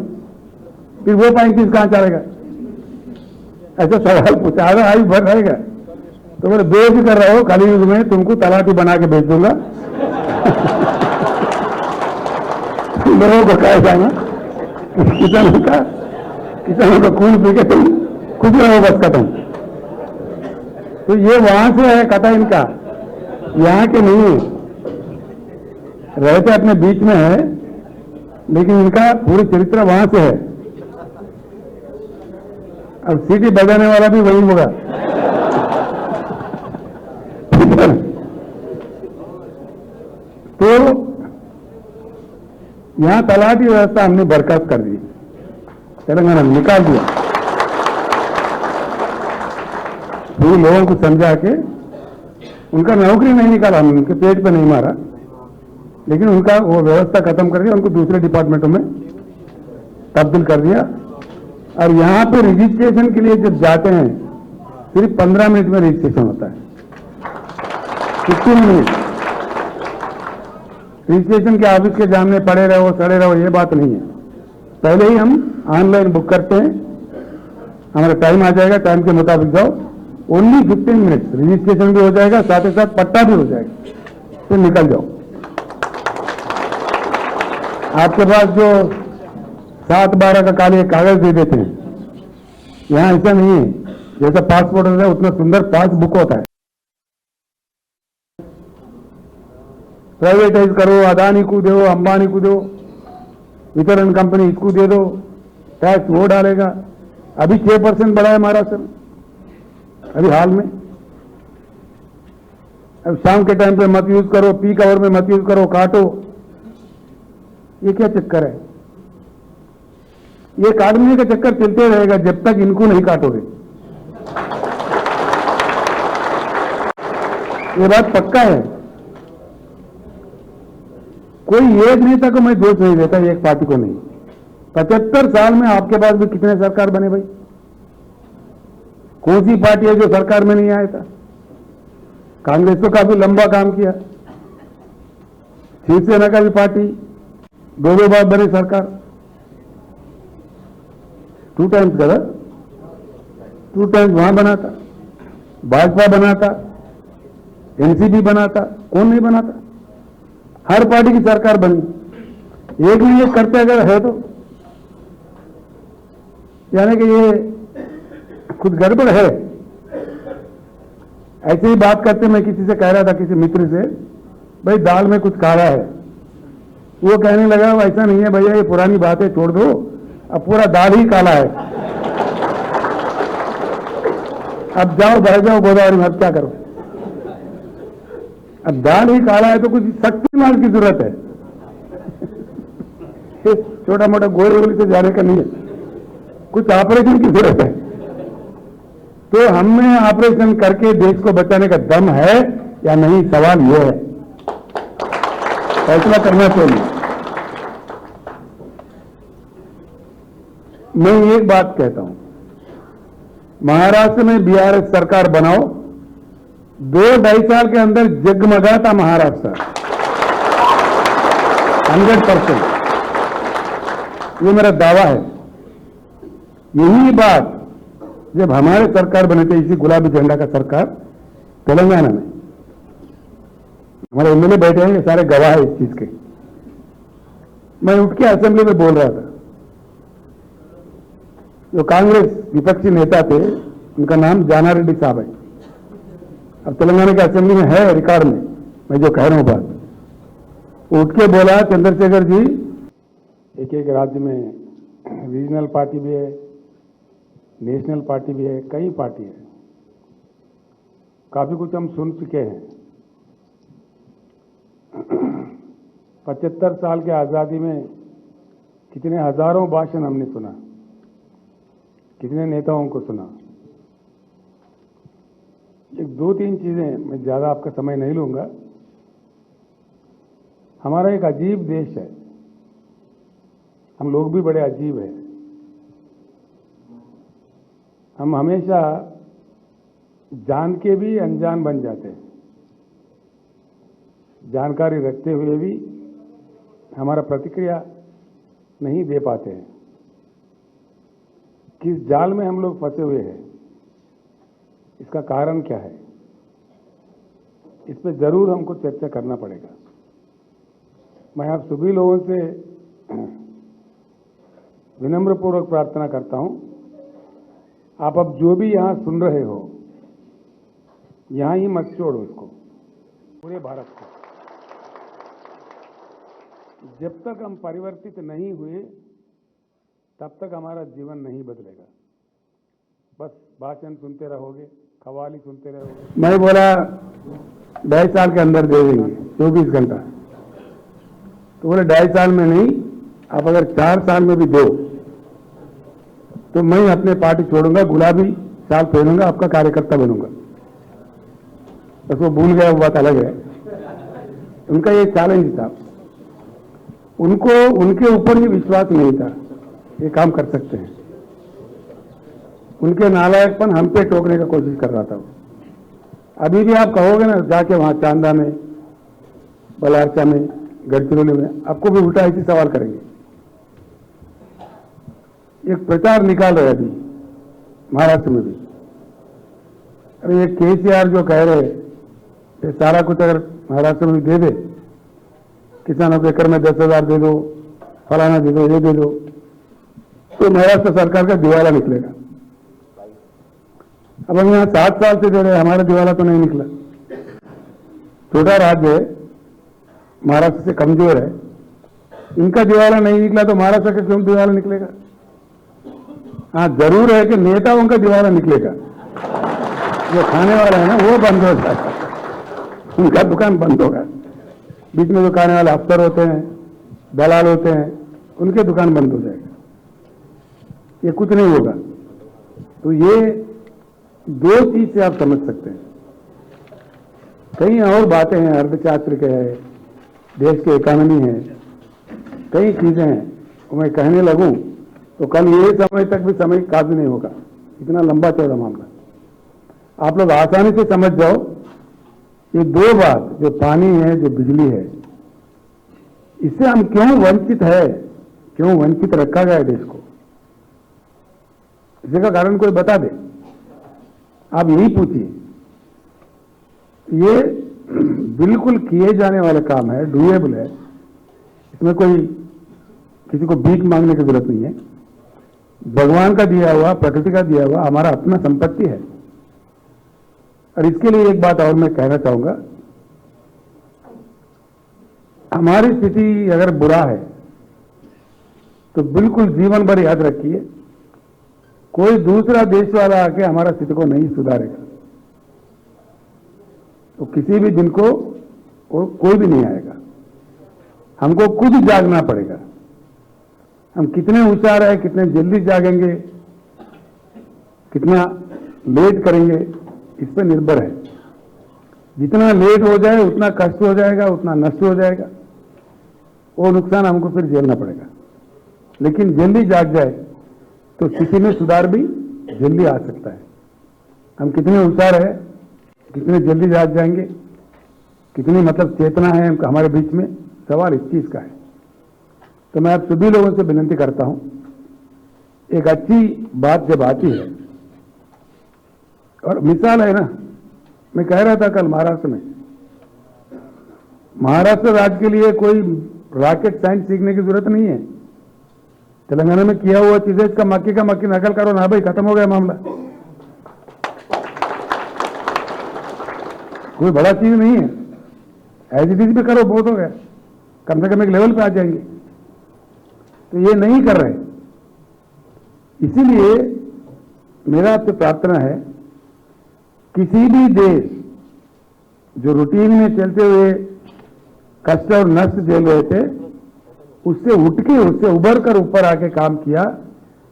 फिर वो 35 कहां चलेगा? ऐसा सवाल पूछा, आधा आयु भर रहेगा। तो बोले, बेइज्जती कर रहे हो, कलयुग में तुमको तलाटी बना के भेज दूंगा। लोगों को कहा जाना, किसानों का खून पी के तुम खुश रहो, बस खत्म। तो ये वहां से है कथा इनका, यहाँ के नहीं है। रहते अपने बीच में है, लेकिन इनका पूरी चरित्र वहां से है। अब सीटी बजाने वाला भी वही होगा। तो यहां तलाटी व्यवस्था हमने बर्खास्त कर दी, तेलंगाना में निकाल दिया। पूरे लोगों को समझा के उनका नौकरी नहीं निकाला, हमने उनके पेट पे नहीं मारा, लेकिन उनका वो व्यवस्था खत्म कर दिया, उनको दूसरे डिपार्टमेंटों में तब्दील कर दिया। और यहां पे रजिस्ट्रेशन के लिए जब जाते हैं, सिर्फ 15 मिनट में रजिस्ट्रेशन होता है, 15 मिनट। रजिस्ट्रेशन के ऑफिस के सामने पड़े रहो, सड़े रहो, ये बात नहीं है। पहले ही हम ऑनलाइन बुक करते हैं, हमारा टाइम आ जाएगा, टाइम के मुताबिक जाओ, ओनली 15 मिनट रजिस्ट्रेशन भी हो जाएगा, साथ ही साथ पट्टा भी हो जाएगा, फिर निकल जाओ। आपके पास जो 7-12 का काले कागज दे देते हैं, यहां ऐसा नहीं है। जैसा पासपोर्ट होता है उतना सुंदर पासबुक होता है। प्राइवेटाइज करो, अदानी को दो, अंबानी को दो, वितरण कंपनी इसको दे दो, टैक्स वो डालेगा। अभी 6% बढ़ा है महाराष्ट्र में, अभी हाल में। अब शाम के टाइम पे मत यूज करो, पीक आवर में मत यूज करो, काटो। ये क्या चक्कर है? ये काटने का चक्कर चलते रहेगा जब तक इनको नहीं काटोगे। ये बात पक्का है। कोई एक नेता को मैं दोष नहीं देता, एक पार्टी को नहीं। 75 साल में आपके पास भी कितने सरकार बने भाई? कौन सी पार्टी है जो सरकार में नहीं आया था? कांग्रेस तो काफी लंबा काम किया, शिवसेना का भी पार्टी 2 बार बनी सरकार, 2 टाइम्स का, 2 टाइम्स वहां बना था, भाजपा बना था, एनसीपी बना था, कौन नहीं बना था? हर पार्टी की सरकार बनी। एक नहीं एक करते अगर है तो, यानी कि ये कुछ गड़बड़ है। ऐसे ही बात करते, मैं किसी से कह रहा था, किसी मित्र से, भाई दाल में कुछ काला है। वो कहने लगा, ऐसा नहीं है भैया, ये पुरानी बात है, छोड़ दो, अब पूरा दाल ही काला है। अब जाओ बह जाओ गोदावरी में, अब क्या करो। अब दाल ही काला है तो कुछ शक्तिमान की जरूरत है। छोटा मोटा गोली से जाने का नहीं है, कुछ ऑपरेशन की जरूरत है। तो हमें ऑपरेशन करके देश को बचाने का दम है या नहीं, सवाल यह है, फैसला करना चाहिए। मैं एक बात कहता हूं, महाराष्ट्र में बीआरएस सरकार बनाओ, 2-2.5 साल के अंदर जगमगाता महाराष्ट्र 100%, ये मेरा दावा है। यही बात जब हमारे सरकार बने थे, इसी गुलाबी झंडा का सरकार तेलंगाना में, हमारे एमएलए बैठे हैं, ये सारे गवाह है इस चीज के। मैं उठ के असेंबली में बोल रहा था, जो कांग्रेस विपक्षी नेता थे उनका नाम जाना रेड्डी साहब है, अब तेलंगाना के असेंबली में है रिकॉर्ड में, मैं जो कह रहा हूं बात, वो उठ के बोला, चंद्रशेखर जी, एक एक राज्य में रीजनल पार्टी भी है, नेशनल पार्टी भी है, कई पार्टी है, काफी कुछ हम सुन चुके हैं। 75 साल के आजादी में कितने हजारों भाषण हमने सुना, कितने नेताओं को सुना। एक 2-3 चीजें, मैं ज्यादा आपका समय नहीं लूंगा। हमारा एक अजीब देश है, हम लोग भी बड़े अजीब हैं। हम हमेशा जान के भी अनजान बन जाते हैं, जानकारी रखते हुए भी हमारा प्रतिक्रिया नहीं दे पाते हैं। किस जाल में हम लोग फंसे हुए हैं, इसका कारण क्या है, इस पर जरूर हमको चर्चा करना पड़ेगा। मैं आप सभी लोगों से विनम्रपूर्वक प्रार्थना करता हूं, आप अब जो भी यहां सुन रहे हो, यहां ही मत छोड़ो इसको, पूरे भारत को। जब तक हम परिवर्तित नहीं हुए तब तक हमारा जीवन नहीं बदलेगा। बस भाषण सुनते रहोगे, कव्वाली सुनते रहोगे। मैं बोला 2.5 साल के अंदर दे देंगे, 24 घंटा, तो बोले 2.5 साल में नहीं, आप अगर 4 साल में भी दो तो मैं अपने पार्टी छोड़ूंगा, गुलाबी शाल पहनूंगा, आपका कार्यकर्ता बनूंगा। बस वो भूल गया, वो बात अलग है। उनका ये चैलेंज था, उनको उनके ऊपर ही विश्वास नहीं था ये काम कर सकते हैं। उनके नालायकपन हम पे टोकने का कोशिश कर रहा था वो। अभी भी आप कहोगे ना जाके वहां चांदा में, बलारचा में, गढ़चिरौली में, आपको भी उल्टा ऐसी सवाल करेंगे। एक प्रचार निकाल रहे अभी महाराष्ट्र में भी, अरे ये केसीआर जो कह रहे ये सारा कुछ अगर महाराष्ट्र में भी दे दे, किसानों के एकड़ में 10,000 दे दो, फलाना दे दो, ये दे दो, तो महाराष्ट्र सरकार का दिवाला निकलेगा। अब हम यहाँ 7 साल से दे रहे हैं, हमारा दिवाला तो नहीं निकला। छोटा राज्य है, महाराष्ट्र से कमजोर है, इनका दिवाला नहीं निकला तो महाराष्ट्र का क्यों दिवाला निकलेगा। हाँ, जरूर है कि नेताओं का दिवाला निकलेगा, जो खाने वाला है ना वो बंद हो जाएगा, उनका दुकान बंद होगा। बीच में जो खाने वाले अफसर होते हैं, दलाल होते हैं, उनके दुकान बंद हो जाएगा, ये कुछ नहीं होगा। तो ये 2 चीज से आप समझ सकते हैं। कई और बातें हैं, अर्थशास्त्र के है, देश की इकोनॉमी है, कई चीजें हैं, मैं कहने लगूं तो कल ये समय तक भी समय काफी नहीं होगा, इतना लंबा चौड़ा मामला। आप लोग आसानी से समझ जाओ, ये 2 बात, जो पानी है, जो बिजली है, इससे हम क्यों वंचित है, क्यों वंचित रखा गया है देश को, इसका कारण कोई बता दे। आप यही पूछिए, ये बिल्कुल किए जाने वाला काम है, डूएबल है, इसमें कोई किसी को भीख मांगने की जरूरत नहीं है। भगवान का दिया हुआ, प्रकृति का दिया हुआ हमारा अपना संपत्ति है। और इसके लिए एक बात और मैं कहना चाहूंगा, हमारी स्थिति अगर बुरा है तो बिल्कुल जीवन भर याद रखिए, कोई दूसरा देश वाला आके हमारा स्थिति को नहीं सुधारेगा। तो किसी भी दिन को कोई भी नहीं आएगा, हमको खुद जागना पड़ेगा। हम कितने होशियार है, कितने जल्दी जागेंगे, कितना लेट करेंगे, इस पर निर्भर है। जितना लेट हो जाए उतना कष्ट हो जाएगा, उतना नष्ट हो जाएगा, वो नुकसान हमको फिर झेलना पड़ेगा। लेकिन जल्दी जाग जाए तो स्थिति में सुधार भी जल्दी आ सकता है। हम कितने होशियार है, कितने जल्दी जाग जाएंगे, कितनी मतलब चेतना है हमारे बीच में, सवाल इस चीज का है। तो मैं आप सभी लोगों से विनती करता हूं, एक अच्छी बात जब आती है, और मिसाल है ना, मैं कह रहा था कल महाराष्ट्र में, महाराष्ट्र राज्य के लिए कोई रॉकेट साइंस सीखने की जरूरत नहीं है। तेलंगाना में किया हुआ चीजें इसका मक्की का मक्की नकल करो ना भाई, खत्म हो गया मामला। कोई बड़ा चीज नहीं है, एज इट इज भी करो, बहुत हो गया, कम से कम एक लेवल पे आ जाएंगे। तो ये नहीं कर रहे, इसीलिए मेरा आपसे प्रार्थना है, किसी भी देश जो रूटीन में चलते हुए कष्ट और नष्ट झेल रहे थे, उससे उठ के, उससे उभर कर ऊपर आके काम किया,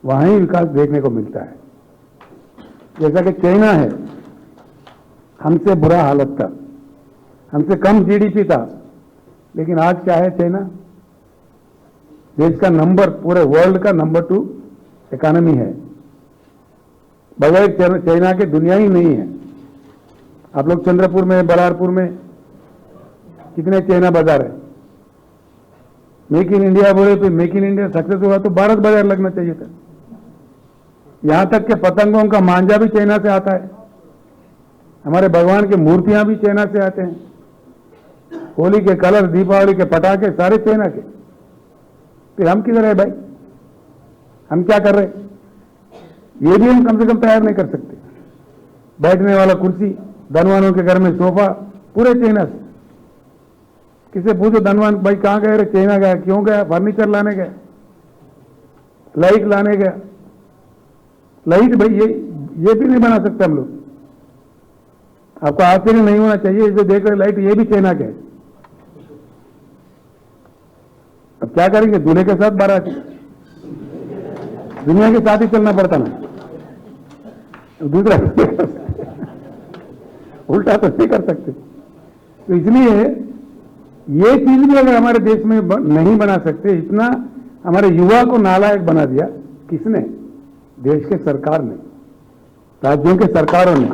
वहां ही विकास देखने को मिलता है। जैसा कि चाइना है, हमसे बुरा हालत था, हमसे कम जीडीपी था, लेकिन आज क्या है, चाइना देश का नंबर, पूरे वर्ल्ड का नंबर 2 इकोनॉमी है। बगैर चाइना के दुनिया ही नहीं है। आप लोग चंद्रपुर में, बरारपुर में कितने चाइना बाजार है। मेक इन इंडिया बोले तो मेक इन इंडिया सक्सेस हुआ तो भारत बाजार लगना चाहिए था। यहां तक के पतंगों का मांझा भी चाइना से आता है, हमारे भगवान की मूर्तियां भी चाइना से आते हैं, होली के कलर, दीपावली के पटाखे सारे चाइना के। फिर हम किधर है भाई, हम क्या कर रहे? ये भी हम कम से कम तैयार नहीं कर सकते। बैठने वाला कुर्सी, धनवानों के घर में सोफा, पूरे चाइना से। किसे पूछो धनवान भाई कहां गए? चाइना गया। क्यों गया? फर्नीचर लाने गया, लाइट लाने गया। लाइट भाई ये भी नहीं बना सकते हम लोग। आपको आश्चर्य नहीं होना चाहिए, जो देख रहे लाइट, ये भी चाइना के। अब क्या करेंगे? दूल्हे के साथ बारात, दुनिया के साथ ही चलना पड़ता ना, दूसरा उल्टा तो नहीं कर सकते। तो इसलिए ये चीज भी अगर हमारे देश में नहीं बना सकते, इतना हमारे युवा को नालायक बना दिया किसने? देश के सरकार ने, राज्यों के सरकारों ने।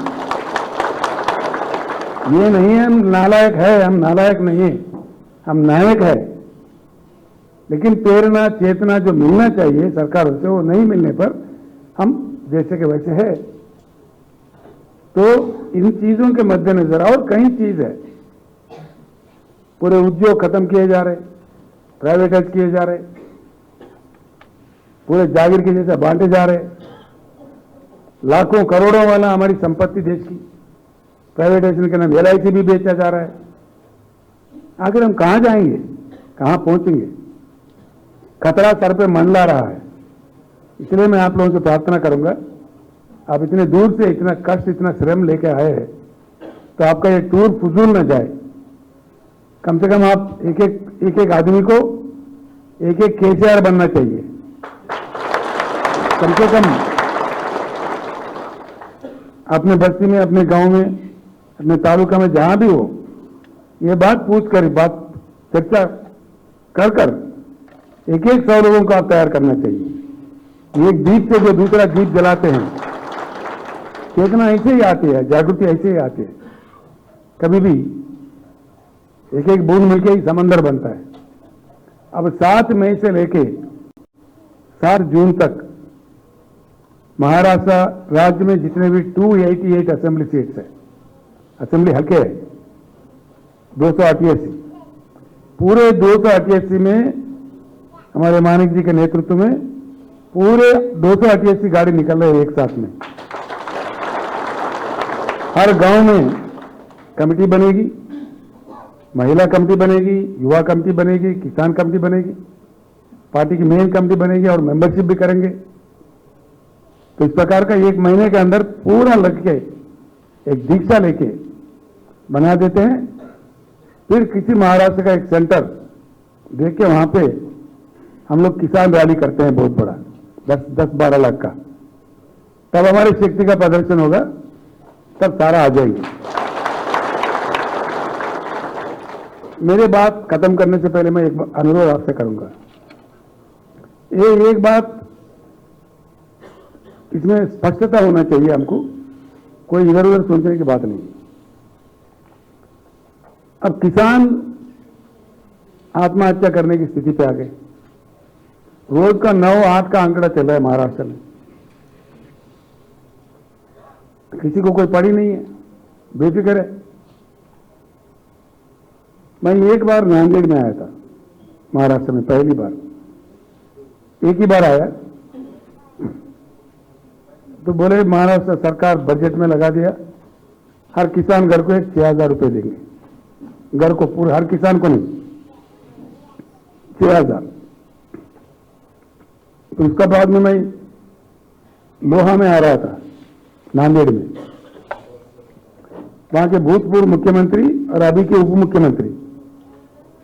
ये नहीं है हम नालायक है, हम नालायक नहीं है, हम नायक है। लेकिन प्रेरणा, चेतना जो मिलना चाहिए सरकारों से, वो नहीं मिलने पर हम जैसे के वैसे है। तो इन चीजों के मद्देनजर, और कई चीज है, पूरे उद्योग खत्म किए जा रहे, प्राइवेटाइज किए जा रहे, पूरे जागीर के जैसे बांटे जा रहे, लाखों करोड़ों वाला हमारी संपत्ति देश की प्राइवेटाइजेशन के नाम LIC भी बेचा जा रहा है। आखिर हम कहां जाएंगे, कहां पहुंचेंगे? खतरा सर पे मंडला रहा है। इसलिए मैं आप लोगों से प्रार्थना करूंगा, आप इतने दूर से इतना कष्ट, इतना श्रम लेके आए हैं, तो आपका ये टूर फजूल न जाए। कम से कम आप एक एक आदमी को एक KCR बनना चाहिए। कम से कम अपने बस्ती में, अपने गांव में, अपने तालुका में, जहां भी हो, ये बात पूछ कर, बात चर्चा कर एक 100 लोगों को आप तैयार करना चाहिए। एक दीप से जो दूसरा दीप जलाते हैं, चेतना ऐसे ही आती है, जागृति ऐसे ही आती है। कभी भी एक बूंद मिलके ही समंदर बनता है। अब 7 मई से लेके 7 जून तक महाराष्ट्र राज्य में जितने भी 288 असेंबली सीट्स है, असेंबली हल्के है, 288, पूरे 288 में हमारे मानिक जी के नेतृत्व में पूरे 288 गाड़ी निकल रहे एक साथ में। हर गांव में कमेटी बनेगी, महिला कमेटी बनेगी, युवा कमेटी बनेगी, किसान कमेटी बनेगी, पार्टी की मेन कमेटी बनेगी और मेंबरशिप भी करेंगे। तो इस प्रकार का 1 महीने के अंदर पूरा लग के एक दीक्षा लेके बना देते हैं। फिर किसी महाराष्ट्र का एक सेंटर देख के वहां पे हम लोग किसान रैली करते हैं बहुत बड़ा, 10-12 लाख का। तब हमारी शक्ति का प्रदर्शन होगा, तब सारा आ जाएंगे। मेरी बात खत्म करने से पहले मैं एक अनुरोध आपसे करूंगा। एक बात इसमें स्पष्टता होना चाहिए हमको, कोई इधर उधर सोचने की बात नहीं। अब किसान आत्महत्या करने की स्थिति पे आ गए। रोज का 9-8 का आंकड़ा चल रहा है महाराष्ट्र में। किसी को कोई पड़ी नहीं है, बेफिक्र है। मैं एक बार नांदेड़ में आया था महाराष्ट्र में, पहली बार, एक ही बार आया। तो बोले महाराष्ट्र सरकार बजट में लगा दिया, हर किसान घर को 6,000 रुपए देंगे, घर को, पूरे हर किसान को नहीं, 6,000। तो उसका बाद में मैं लोहा में आ रहा था, नांदेड़ में। वहां के भूतपूर्व मुख्यमंत्री और अभी के उप मुख्यमंत्री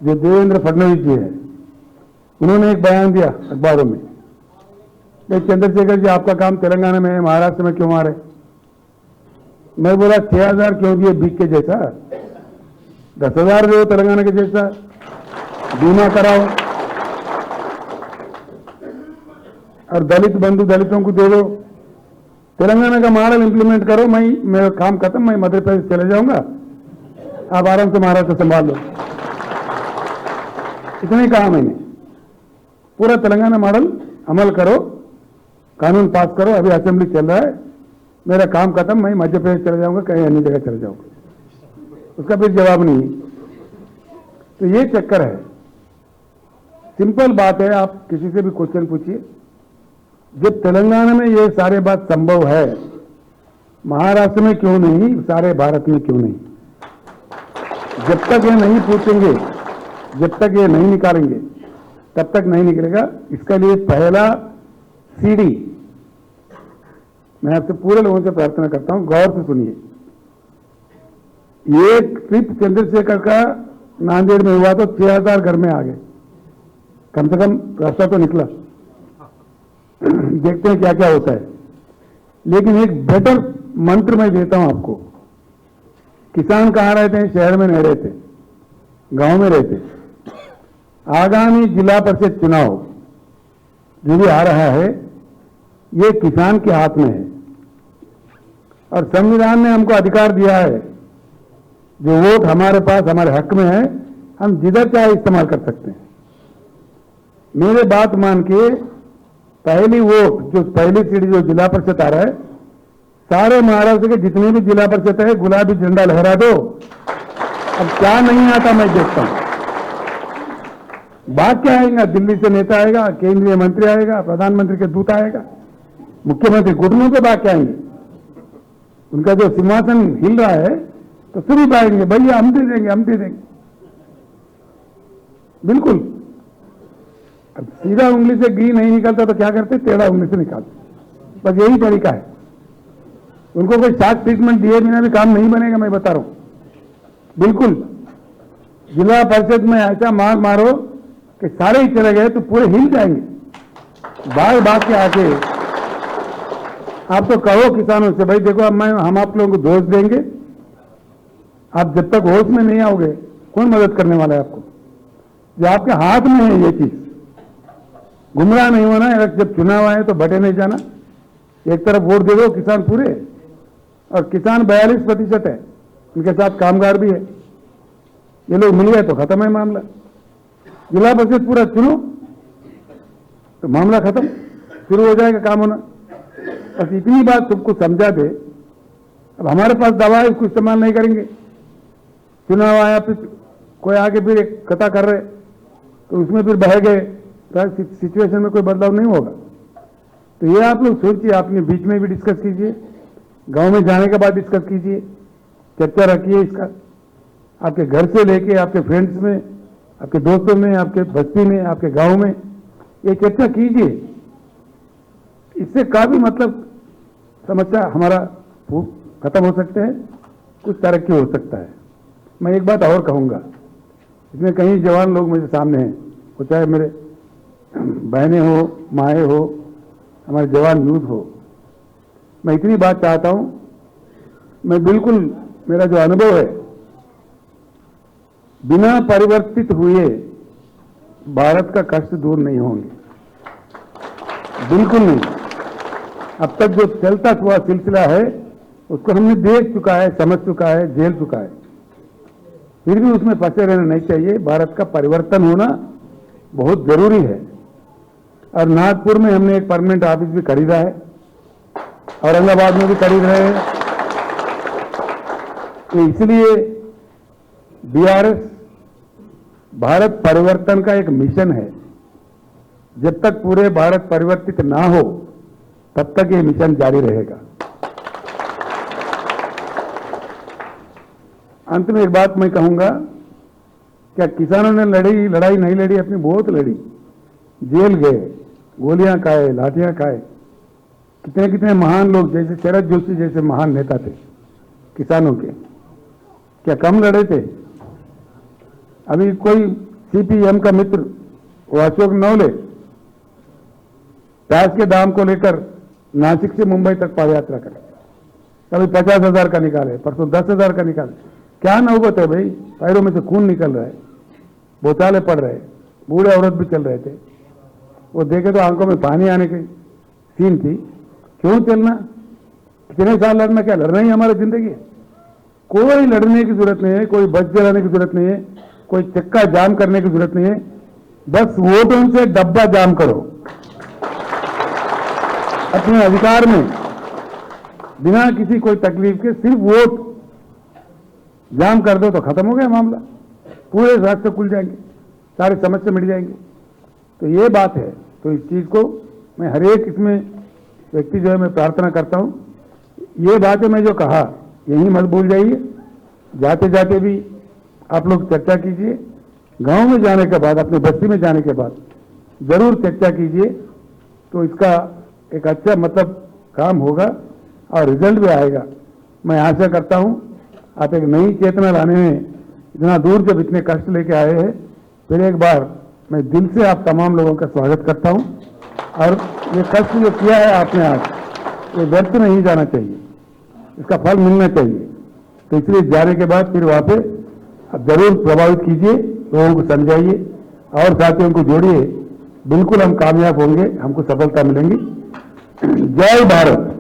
जो देवेंद्र फडणवीस जी है, उन्होंने एक बयान दिया अखबारों में, चंद्रशेखर जी आपका काम तेलंगाना में है, महाराष्ट्र में क्यों आ रहे? मैं बोला 6,000 क्यों दिए भीख के जैसा, 10,000 दो तेलंगाना के जैसा, बीमा कराओ और दलित बंधु दलितों को दे दो, तेलंगाना का मॉडल इंप्लीमेंट करो। मेरा काम खत्म, मैं मध्य प्रदेश चले जाऊंगा, आप आराम से महाराष्ट्र संभाल लो। इतना ही कहा मैंने। पूरा तेलंगाना मॉडल अमल करो, कानून पास करो, अभी असेंबली चल रहा है, मेरा काम खत्म, मैं मध्य प्रदेश चले जाऊंगा, कहीं अन्य जगह चले जाऊंगा। उसका फिर जवाब नहीं। तो ये चक्कर है। सिंपल बात है, आप किसी से भी क्वेश्चन पूछिए, जब तेलंगाना में ये सारे बात संभव है, महाराष्ट्र में क्यों नहीं, सारे भारत में क्यों नहीं? जब तक ये नहीं पूछेंगे, जब तक ये नहीं निकालेंगे, तब तक नहीं निकलेगा। इसके लिए पहला सीढ़ी, मैं आपसे पूरे लोगों से प्रार्थना करता हूं, गौर से सुनिए। एक ट्रिप चंद्रशेखर का नांदेड़ में हुआ तो 6,000 घर में आ गए, कम से कम रास्ता तो निकला। देखते हैं क्या क्या होता है। लेकिन एक बेटर मंत्र मैं देता हूं आपको। किसान कहां रहते हैं? शहर में नहीं रहते, गांव में रहते। आगामी जिला परिषद चुनाव जो भी आ रहा है, ये किसान के हाथ में है और संविधान ने हमको अधिकार दिया है, जो वोट हमारे पास हमारे हक में है, हम जिधर चाहे इस्तेमाल कर सकते हैं। मेरे बात मान के पहली वोट, जो पहली सीढ़ी जो जिला परिषद आ रहा है, सारे महाराष्ट्र के जितने भी जिला परिषद है, गुलाबी झंडा लहरा दो। अब क्या नहीं आता मैं देखता हूं। बात क्या आएगा? दिल्ली से नेता आएगा, केंद्रीय मंत्री आएगा, प्रधानमंत्री के दूत आएगा, मुख्यमंत्री घुटनों पे बात क्या आएंगे? उनका जो सिंहासन हिल रहा है तो फिर ही पाएंगे, भैया हम दे देंगे, हम दे देंगे। बिल्कुल। अब सीधा उंगली से घी नहीं निकलता तो क्या करते? टेढ़ा उंगली से निकालते। बस यही तरीका है। उनको कोई शार्ट ट्रीटमेंट दिए बिना भी काम नहीं बनेगा, मैं बता रहा हूं। बिल्कुल। जिला परिषद में ऐसा मार मारो कि सारे ही चले गए तो पूरे हिल जाएंगे। बार बात के आके आप तो कहो किसानों से, भाई देखो अब हम आप लोगों को दोष देंगे, आप जब तक होश में नहीं आओगे कौन मदद करने वाला है आपको? जो आपके हाथ में है ये चीज। गुमराह नहीं होना है। जब चुनाव आए तो बटे नहीं जाना। एक तरफ वोट दे दो किसान पूरे, और किसान 42% है, उनके साथ कामगार भी है। ये लोग मिल गए तो खत्म है मामला। जिला परिषद पूरा चुनो तो मामला खत्म, शुरू हो जाएगा काम होना। बस इतनी बात सबको समझा दे। अब हमारे पास दवा है, उसको इस्तेमाल नहीं करेंगे। चुनाव आया, फिर कोई आगे फिर एक कथा कर रहे तो उसमें फिर बह गए, सिचुएशन में कोई बदलाव नहीं होगा। तो ये आप लोग सोचिए, अपने बीच में भी डिस्कस कीजिए, गांव में जाने के बाद डिस्कस कीजिए, चर्चा रखिए इसका। आपके घर से लेके आपके फ्रेंड्स में, आपके दोस्तों में, आपके बस्ती में, आपके गांव में ये चर्चा कीजिए, इससे काफी मतलब समस्या हमारा खत्म हो सकते हैं, कुछ तरक्की हो सकता है। मैं एक बात और कहूंगा, इसमें कई जवान लोग मेरे सामने हैं, वो चाहे मेरे बहनें हो, माएँ हो, हमारे जवान यूथ हो। मैं इतनी बात चाहता हूं, मैं बिल्कुल, मेरा जो अनुभव है, बिना परिवर्तित हुए भारत का कष्ट दूर नहीं होंगे, बिल्कुल नहीं। अब तक जो चलता हुआ सिलसिला है उसको हमने देख चुका है, समझ चुका है, झेल चुका है, फिर भी उसमें फंसे रहना नहीं चाहिए। भारत का परिवर्तन होना बहुत जरूरी है। और नागपुर में हमने एक परमानेंट ऑफिस भी खरीदा है, औरंगाबाद में भी खरीद रहे हैं। तो इसलिए बीआरएस भारत परिवर्तन का एक मिशन है। जब तक पूरे भारत परिवर्तित ना हो तब तक ये मिशन जारी रहेगा। अंत में एक बात मैं कहूंगा, क्या किसानों ने लड़ाई नहीं लड़ी? अपनी बहुत लड़ी, जेल गए, गोलियां खाए, लाठियां खाए। कितने कितने महान लोग, जैसे शरद जोशी जैसे महान नेता थे किसानों के, क्या कम लड़े थे? अभी कोई सीपीएम का मित्र, वो अशोक नवले, प्याज के दाम को लेकर नासिक से मुंबई तक पदयात्रा करे, कभी 50,000 का निकाले, परसों 10,000 का निकाले। क्या नौबत है भाई? पैरों में से खून निकल रहा है, बोचाले पड़ रहे, बूढ़े औरत भी चल रहे थे, वो देखे तो आंखों में पानी आने की सीन थी। क्यों चलना? कितने साल लड़ना? क्या लड़ना ही हमारी जिंदगी है? कोई लड़ने की जरूरत नहीं है, कोई बस जलाने की जरूरत नहीं है, कोई चक्का जाम करने की जरूरत नहीं है। बस वोटों से डब्बा जाम करो, अपने अधिकार में, बिना किसी कोई तकलीफ के सिर्फ वोट जाम कर दो तो खत्म हो गया मामला, पूरे रास्ते खुल जाएंगे, सारी समस्या मिट जाएंगे। तो ये बात है। तो इस चीज को मैं हर एक इसमें व्यक्ति जो है मैं प्रार्थना करता हूं, ये बातें मैं जो कहा यही मत भूल जाइए। जाते जाते भी आप लोग चर्चा कीजिए, गांव में जाने के बाद, अपने बस्ती में जाने के बाद जरूर चर्चा कीजिए, तो इसका एक अच्छा मतलब काम होगा और रिजल्ट भी आएगा। मैं आशा करता हूं आप एक नई चेतना लाने में इतना दूर जब इतने कष्ट लेके आए हैं, फिर एक बार मैं दिल से आप तमाम लोगों का स्वागत करता हूं। और ये कष्ट जो किया है आपने आज, ये व्यर्थ नहीं जाना चाहिए, इसका फल मिलना चाहिए। तो इसलिए जाने के बाद फिर वहां पे आप जरूर प्रभावित कीजिए, लोगों को समझाइए और साथियों को जोड़िए, बिल्कुल हम कामयाब होंगे, हमको सफलता मिलेंगी। जय भारत।